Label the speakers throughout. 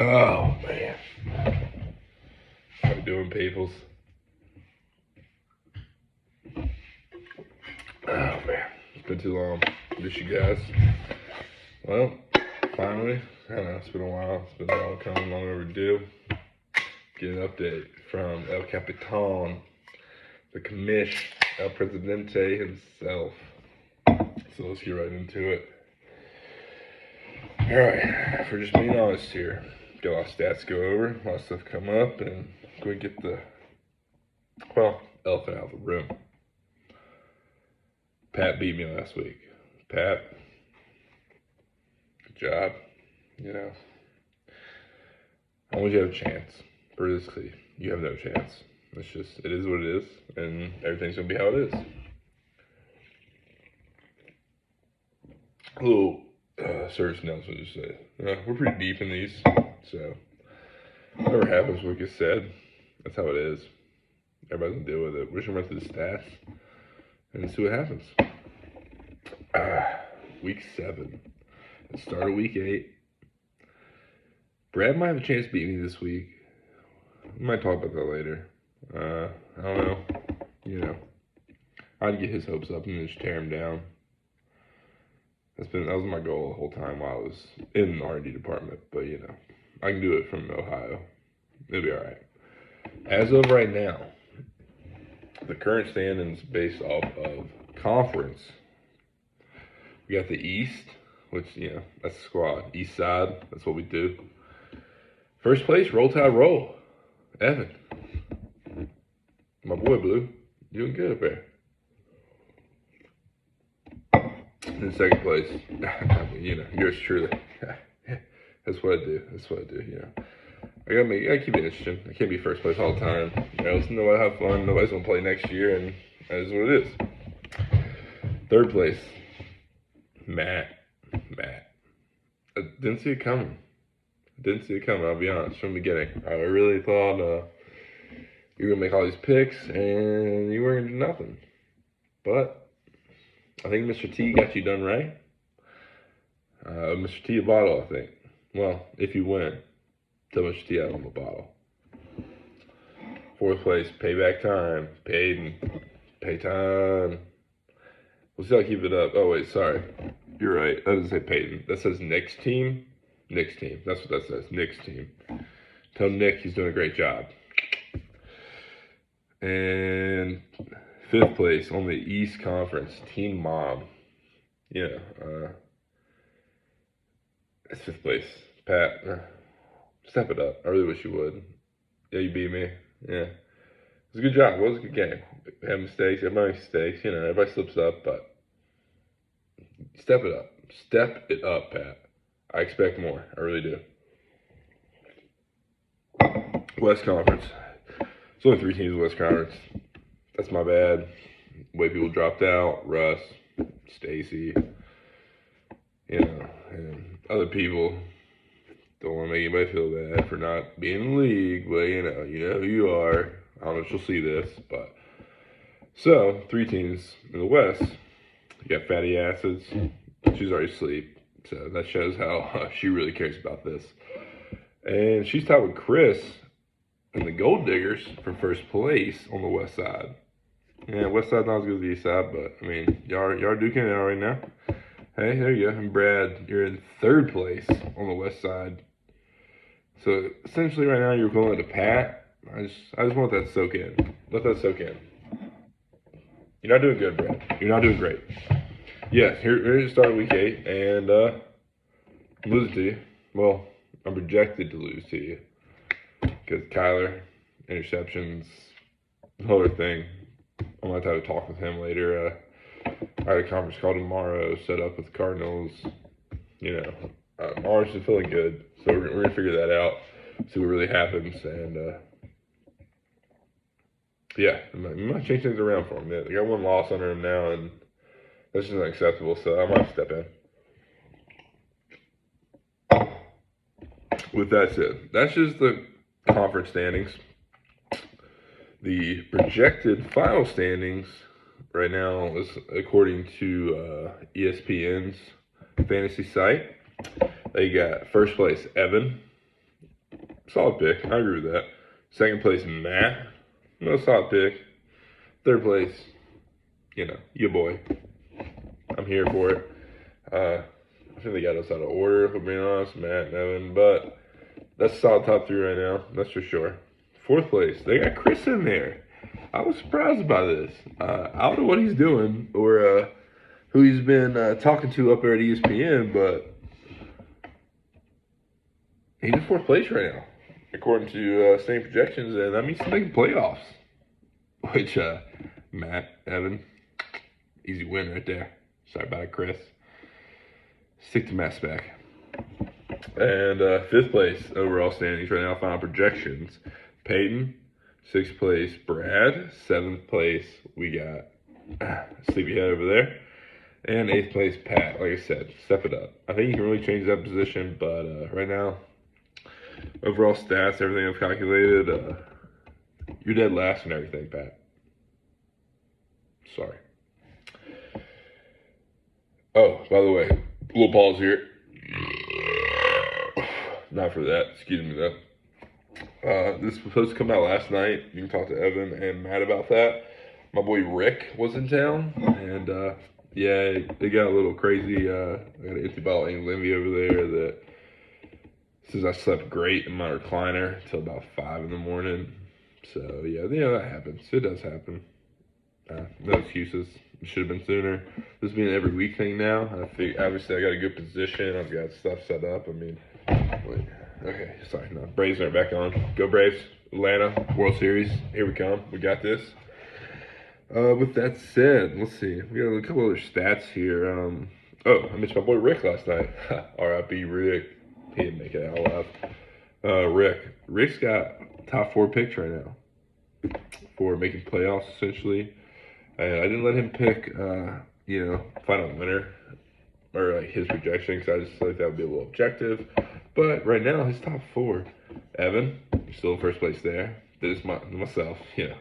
Speaker 1: Oh, man. How we doing, peoples? Oh, man. It's been too long. Miss you guys. Well, finally, I don't know, it's been a while. It's been a long coming, long overdue. Get an update from El Capitan, the commish, El Presidente himself. So let's get right into it. Alright, if we're just being honest here, got a lot of stats to go over, a lot of stuff come up, and go and get the, elephant out of the room. Pat beat me last week. Pat, good job. You know, I want you to have a chance. Realistically, you have no chance. It is what it is, and everything's gonna be how it is. A little serious announcement to say. We're pretty deep in these, so whatever happens, what gets said, that's how it is. Everybody's gonna deal with it. We're just gonna run through the stats and see what happens. Week 7. It started week 8. Brad might have a chance to beat me this week. We might talk about that later. I don't know. You know, I'd get his hopes up and then just tear him down. That was my goal the whole time while I was in the R&D department. But you know, I can do it from Ohio. It'll be all right. As of right now, the current standings based off of conference. We got the East, which, you know, that's the squad. East side, that's what we do. First place, Roll Tide Roll. Evan. My boy, Blue. Doing good up there. In second place, I mean, you know, yours truly. That's what I do. You know. I gotta keep it interesting. I can't be first place all the time. You know, listen, nobody have fun. Nobody's gonna play next year, and that is what it is. Third place, Matt. I didn't see it coming. I'll be honest, from the beginning. I really thought you were gonna make all these picks, and you weren't gonna do nothing. But I think Mr. T got you done right. Mr. T a bottle, I think. Well, if you win, tell Mr. T out on the bottle. Fourth place, payback time. Pay time. We'll see how I keep it up. Oh, wait, sorry. You're right. That doesn't say Peyton. That says Nick's team. That's what that says. Nick's team. Tell Nick he's doing a great job. And fifth place on the East Conference, Team Mom. Yeah. That's fifth place. Pat, step it up. I really wish you would. Yeah, you beat me. Yeah. It was a good job. It was a good game. Had mistakes. Everybody makes mistakes. You know, everybody slips up, but step it up. Step it up, Pat. I expect more. I really do. West Conference. There's only 3 teams in the West Conference. That's my bad. The way people dropped out. Russ, Stacy, you know, and other people. Don't want to make anybody feel bad for not being in the league, but you know who you are. I don't know if you'll see this, but so 3 teams in the West. You got Fatty Acids. She's already asleep, so that shows how she really cares about this. And she's tied with Chris and the Gold Diggers for first place on the West side. Yeah, West side's not as good as the East side, but I mean, y'all are duking it out right now. Hey, there you go. And Brad, you're in third place on the West side. So essentially, right now you're equivalent to Pat. I just want that to soak in. Let that soak in. You're not doing good, Brad. You're not doing great. Yes, here's the start of week 8, and I'm losing to you. Well, I'm projected to lose to you because Kyler, interceptions, the whole other thing. I'm gonna have to talk with him later. I had a conference call tomorrow, set up with the Cardinals. You know, Mars is feeling good, so we're gonna figure that out, see what really happens, and yeah, we might change things around for him. Yeah, they got 1 loss under him now, and this is unacceptable, so I might have to step in. With that said, that's just the conference standings. The projected final standings right now is according to ESPN's fantasy site. They got first place Evan, Solid pick. I agree with that. Second place, Matt. No solid pick. Third place, your boy. I'm here for it. I think they got us out of order, if we're being honest, Matt and Evan. But that's a solid top 3 right now. That's for sure. Fourth place, they got Chris in there. I was surprised by this. I don't know what he's doing or who he's been talking to up there at ESPN, but he's in fourth place right now, according to same projections, and that means he's making playoffs. Which, Matt, Evan, easy win right there. Sorry about it, Chris. Stick to Matt's back. And fifth place overall standings right now, final projections. Peyton, sixth place, Brad. Seventh place, we got Sleepyhead over there. And eighth place, Pat. Like I said, step it up. I think you can really change that position, but right now, overall stats, everything I've calculated, you're dead last in everything, Pat. Sorry. Oh, by the way, a little pause here. Not for that. Excuse me, though. This was supposed to come out last night. You can talk to Evan and Matt about that. My boy Rick was in town, and yeah, it got a little crazy. I got an empty bottle of Livy over there that says I slept great in my recliner until about 5 in the morning. So yeah, that happens. It does happen. No excuses. It should have been sooner. This being an every week thing now. I think obviously I got a good position. I've got stuff set up. I mean, wait. Okay, sorry. No, Braves are back on. Go Braves! Atlanta World Series. Here we come. We got this. With that said, let's see. We got a couple other stats here. I mentioned my boy Rick last night. R.I.P. Rick. He didn't make it out alive. Rick's got top 4 picks right now for making playoffs, essentially. And I didn't let him pick, final winner or like his projection because I just thought that would be a little objective. But right now, his top 4. Evan, you're still in first place there. This is myself. It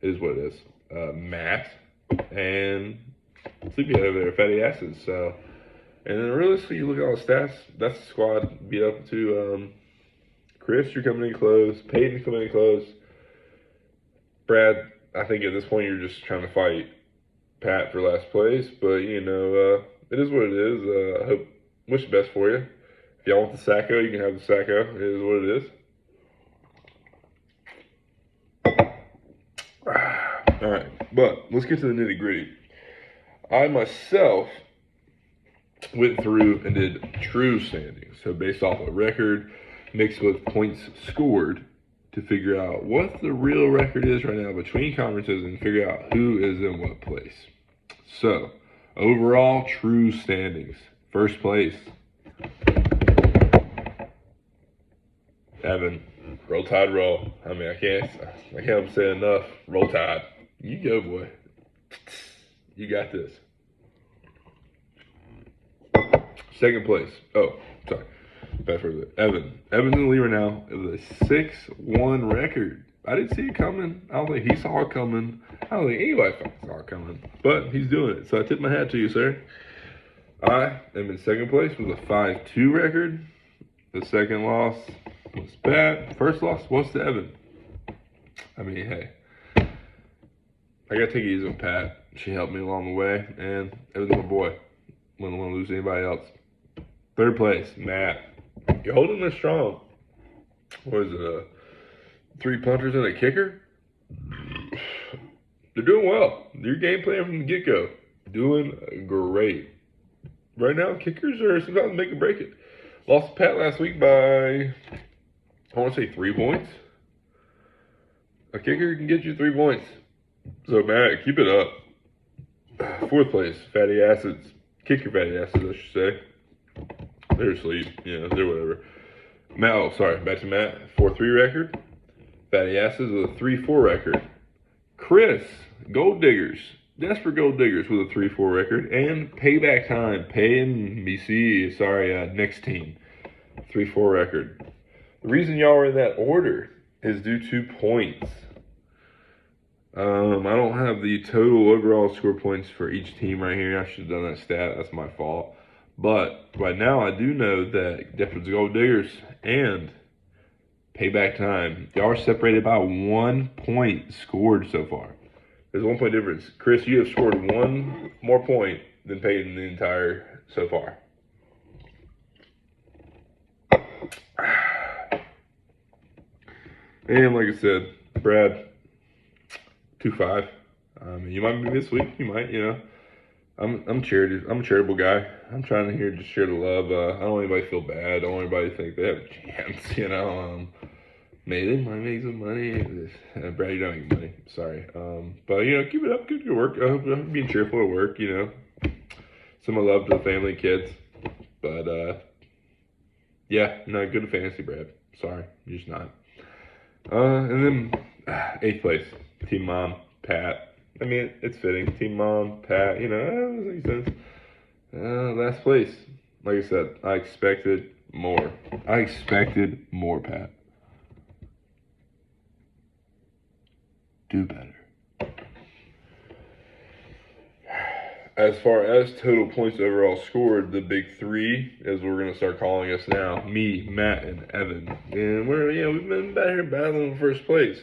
Speaker 1: is what it is. Matt and Sleepyhead over there, Fatty Asses. So, and then realistically, you look at all the stats. That's the squad beat up to Chris. You're coming in close. Peyton's coming in close. Brad, I think at this point you're just trying to fight Pat for last place, but it is what it is. I wish the best for you. If y'all want the Sacco, you can have the Sacco. It is what it is. All right, but let's get to the nitty gritty. I myself went through and did true standings, so based off a record mixed with points scored, to figure out what the real record is right now between conferences and figure out who is in what place. So, overall true standings. First place, Evan. Roll Tide roll. I mean, I can't say enough. Roll Tide. You go, boy. You got this. Second place. Oh, sorry. Bad for Evan. Evan's in the lead right now with a 6-1 record. I didn't see it coming. I don't think he saw it coming. I don't think anybody saw it coming. But he's doing it. So I tip my hat to you, sir. I am in second place with a 5-2 record. The second loss was Pat. First loss was to Evan. I mean, hey. I got to take it easy with Pat. She helped me along the way. And Evan's my boy. Wouldn't want to lose anybody else. Third place, Matt. You're holding this strong. What is it, 3 punters and a kicker? They're doing well. Your game plan from the get-go. Doing great. Right now, kickers are sometimes make or break it. Lost to Pat last week by, I want to say 3 points. A kicker can get you 3 points. So, Matt, keep it up. Fourth place, Fatty Acids. Kick your fatty asses, I should say. They're asleep. They're whatever. Back to Matt. 4-3 record. Fatty Asses with a 3-4 record. Chris, Gold Diggers. Desperate Gold Diggers with a 3-4 record. And Payback Time. Paying BC. Next team. 3-4 record. The reason y'all are in that order is due to points. I don't have the total overall score points for each team right here. I should have done that stat. That's my fault. But right now, I do know that Desperate Gold Diggers and Payback time. Y'all are separated by 1 point scored so far. There's a 1 point difference. Chris, you have scored one more point than Peyton the entire so far. And like I said, Brad, 2-5. You might be this week. You might, I'm a charitable guy. I'm trying to just share the love. I don't want anybody to feel bad. I don't want anybody to think they have a chance. Maybe they might make some money. Brad, you don't make money. Sorry. But keep it up. Good work. I hope you're being cheerful at work. Some of love to the family, kids. But yeah, no, good at fantasy, Brad. Sorry, you're just not. And then 8th place, Team Mom, Pat. I mean, it's fitting. Team Mom, Pat. It makes sense. Last place, like I said, I expected more. Pat. Do better. As far as total points overall scored, the big three, as we're going to start calling us now, me, Matt, and Evan. And we've been back here battling in first place.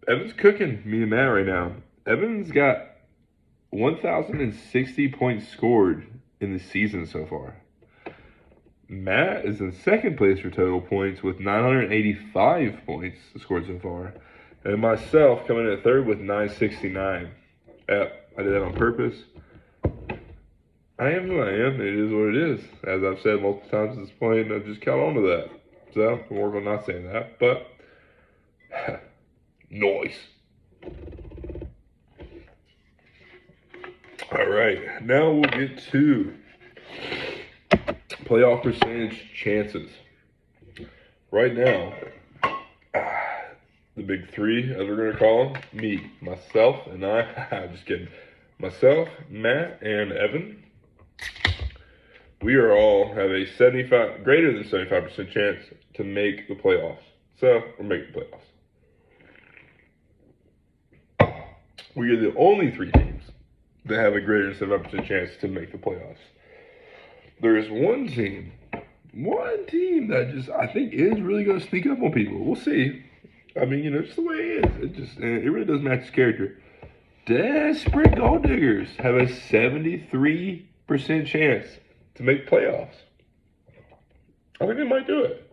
Speaker 1: Evan's cooking me and Matt right now. Evan's got 1,060 points scored in the season so far. Matt is in second place for total points with 985 points scored so far. And myself coming in at third with 969. I did that on purpose. I am who I am. It is what it is. As I've said multiple times at this point, I just count on to that. So, I'm working on not saying that. But, noise. All right. Now we'll get to playoff percentage chances. Right now, the big three, as we're going to call them, me, myself, and I'm just kidding. Myself, Matt, and Evan, we are all have a greater than 75% chance to make the playoffs. So, we're making the playoffs. We are the only three teams that have a greater than 75% chance to make the playoffs. There is one team that I think is really going to sneak up on people. We'll see. I mean, just the way it is. It really does match his character. Desperate Gold Diggers have a 73% chance to make playoffs. I think they might do it.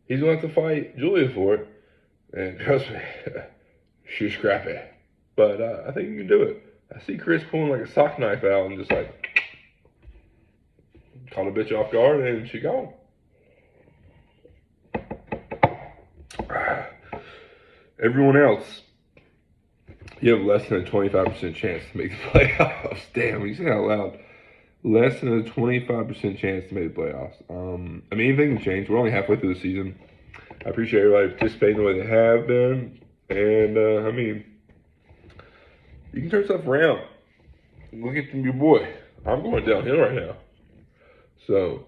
Speaker 1: He's going to have to fight Julia for it. And trust me, she's scrappy. But I think he can do it. I see Chris pulling like a sock knife out and just like caught a bitch off guard and she gone. Everyone else, you have less than a 25% chance to make the playoffs. Damn, you say that out loud. Less than a 25% chance to make the playoffs. I mean, anything can change. We're only halfway through the season. I appreciate everybody participating the way they have been. And, I mean, you can turn stuff around. Look at your boy. I'm going downhill right now. So,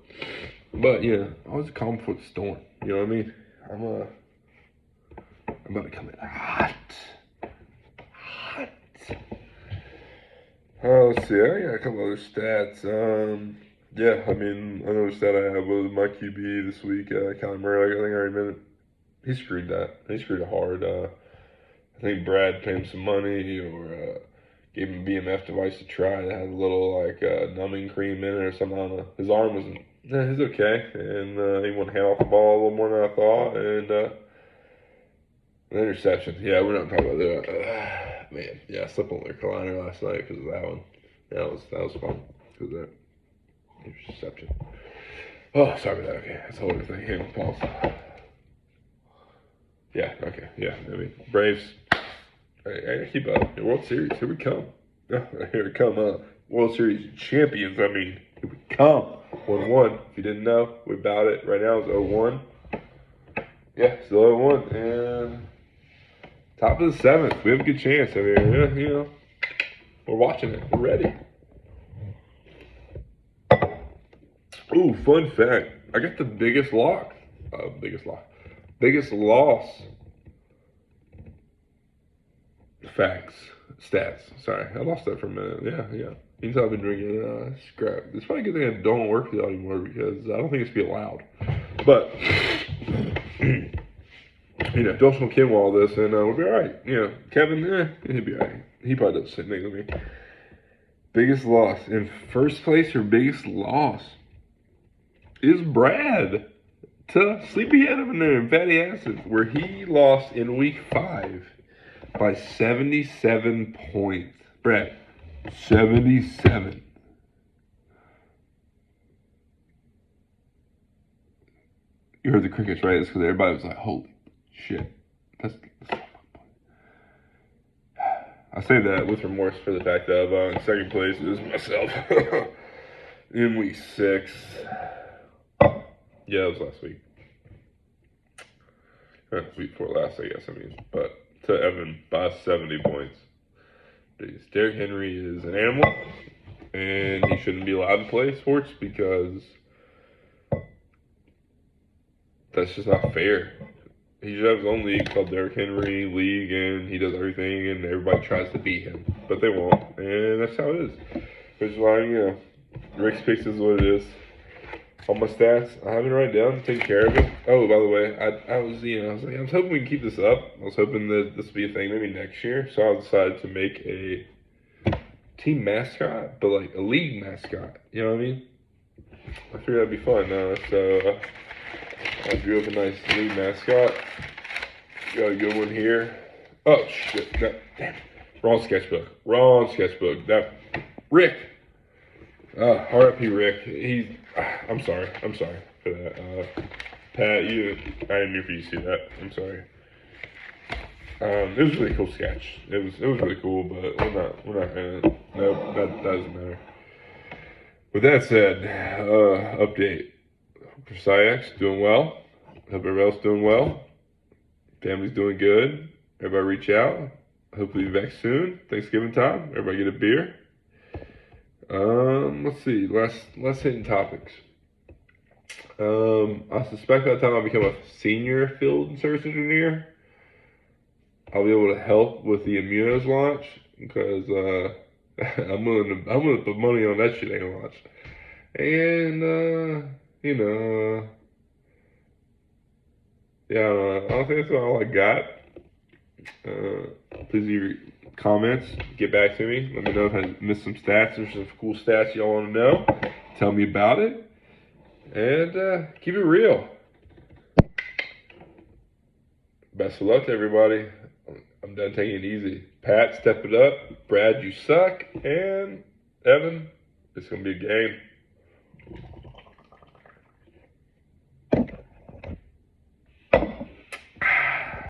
Speaker 1: but, always calm before the storm. You know what I mean? I'm about to come in hot. Let's see. I got a couple other stats. Another stat I have was my QB this week, Kyler Murray. I think I already mentioned it. He screwed that. He screwed it hard. I think Brad paid him some money or gave him a BMF device to try that had a little numbing cream in it or something. I don't know. His arm wasn't. He's okay, and he went hand off the ball a little more than I thought, and an interception. Yeah, we're not talking about that. Man, yeah, I slept on the recliner last night because of that one. That was fun because of that interception. Oh, sorry about that. Okay, that's the whole other thing. Here, pause. Yeah, okay, yeah. I mean, Braves. I keep up. The World Series, here we come. Here we come. World Series champions. I mean, here we come. 1-1. If you didn't know, we're about it. Right now it's 0-1. Yeah, still 0-1. And top of the 7th. We have a good chance. I mean, we're watching it. We're ready. Ooh, fun fact. I got the biggest loss. Stats. Sorry, I lost that for a minute. Yeah. Means I've been drinking scrap. It's probably a good thing I don't work with y'all anymore because I don't think it's be allowed. But you know, don't show Kim all this, and we'll be all right. You know, Kevin, he'll be all right. He probably does the same thing with me. Biggest loss in first place or biggest loss is Brad to Sleepyhead over there in Fatty Acids, where he lost in week 5 by 77 points. Brad, 77. You heard the crickets, right? It's because everybody was like, holy shit. That's I say that with remorse for the fact that in second place is myself in week 6. Yeah, it was last week. Week 4 last, I guess, I mean. But to Evan by 70 points. Derrick Henry is an animal, and he shouldn't be allowed to play sports because that's just not fair. He should have his own league called Derrick Henry League, and he does everything, and everybody tries to beat him, but they won't, and that's how it is. Which is why, you know, Rick's picks is what it is. All my stats, I have it right down, take care of it. Oh, by the way, I was hoping we can keep this up. I was hoping that this would be a thing maybe next year, so I decided to make a team mascot, but like a league mascot. You know what I mean? I figured that'd be fun. So I drew up a nice league mascot. Got a good one here. Oh shit! No, damn. Wrong sketchbook. That Rick. R.I.P. Rick. I'm sorry for that. Pat, I didn't mean for you to see that. I'm sorry. It was a really cool sketch. It was really cool, but we're not gonna. No, that doesn't matter. With that said, update for SciX doing well. Hope everybody else doing well. Family's doing good. Everybody reach out. Hopefully be back soon. Thanksgiving time. Everybody get a beer. Let's see. Last hitting topics. I suspect by the time I become a senior field and service engineer, I'll be able to help with the Immunos launch because I'm willing to put money on that shit ain't launch. And you know, yeah, I don't think that's all I got. Please leave your comments. Get back to me. Let me know if I missed some stats or some cool stats y'all want to know. Tell me about it. And keep it real. Best of luck to everybody. I'm done taking it easy. Pat, step it up. Brad, you suck. And Evan, it's going to be a game.